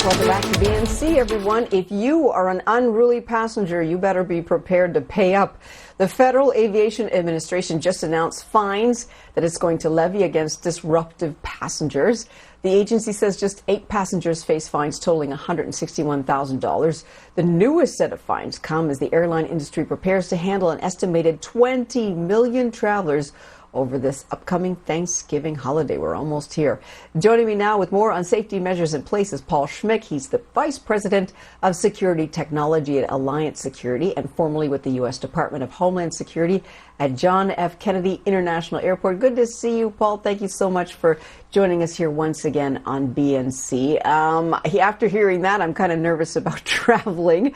Welcome back to BNC, everyone. If you are an unruly passenger, you better be prepared to pay up. The Federal Aviation Administration just announced fines that it's going to levy against disruptive passengers. The agency says just 8 passengers face fines totaling $161,000. The newest set of fines come as the airline industry prepares to handle an estimated 20 million travelers over this upcoming Thanksgiving holiday. We're almost here. Joining me now with more on safety measures in place is Paul Schmick. He's the Vice President of Security Technology at Alliance Security and formerly with the U.S. Department of Homeland Security at John F. Kennedy International Airport. Good to see you, Paul. Thank you so much for joining us here once again on BNC. After hearing that, I'm kind of nervous about traveling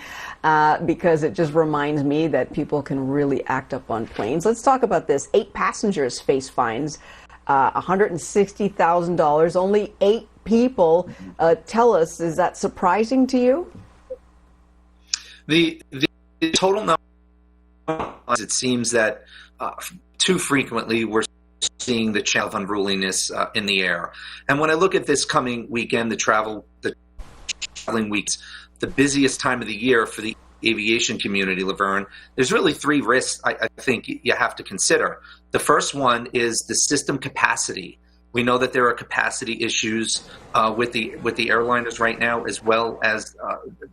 because it just reminds me that people can really act up on planes. Let's talk about this. 8 passengers face fines, $160,000. Only 8 people. Tell us, is that surprising to you? The total number, it seems that too frequently we're seeing the channel of unruliness in the air. And when I look at this coming weekend, the traveling weeks, the busiest time of the year for the aviation community, Laverne, there's really 3 risks I think you have to consider. The first one is the system capacity. We know that there are capacity issues with the airliners right now, as well as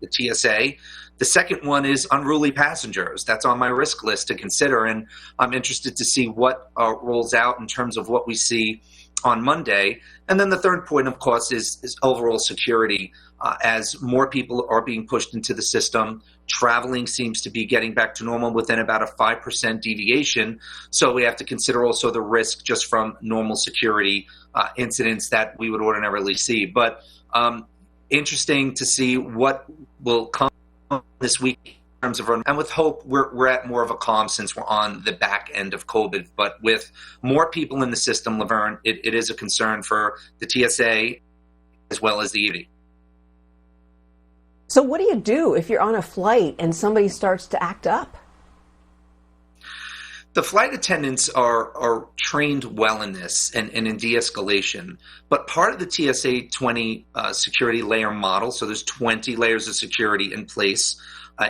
the TSA. The second one is unruly passengers. That's on my risk list to consider, and I'm interested to see what rolls out in terms of what we see on Monday. And then the third point, of course, is overall security. As more people are being pushed into the system, traveling seems to be getting back to normal within about a 5% deviation. So we have to consider also the risk just from normal security incidents that we would ordinarily see. But interesting to see what will come this week in terms of, and with hope, we're at more of a calm since we're on the back end of COVID. But with more people in the system, Laverne, it is a concern for the TSA as well as the EV. So what do you do if you're on a flight and somebody starts to act up? The flight attendants are trained well in this and in de-escalation. But part of the TSA 20 security layer model, so there's 20 layers of security in place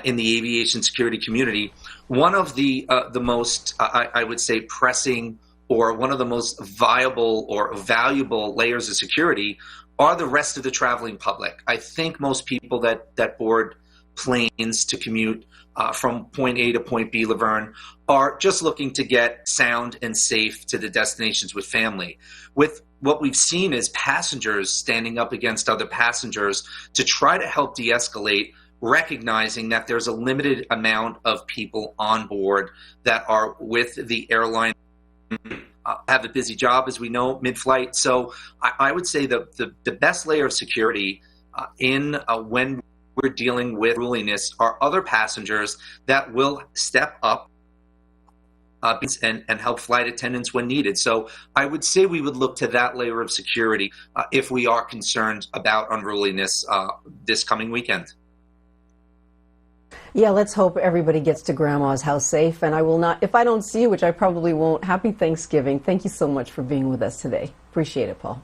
in the aviation security community. One of the most, I would say, pressing or one of the most viable or valuable layers of security are the rest of the traveling public. I think most people that board planes to commute from point A to point B, Laverne, are just looking to get sound and safe to the destinations with family. With what we've seen is passengers standing up against other passengers to try to help de-escalate, recognizing that there's a limited amount of people on board that are with the airline, have a busy job, as we know, mid-flight. So I would say the best layer of security when we're dealing with unruliness are other passengers that will step up and help flight attendants when needed. So I would say we would look to that layer of security if we are concerned about unruliness this coming weekend. Yeah, let's hope everybody gets to Grandma's house safe. And I will not, if I don't see you, which I probably won't, happy Thanksgiving. Thank you so much for being with us today. Appreciate it, Paul.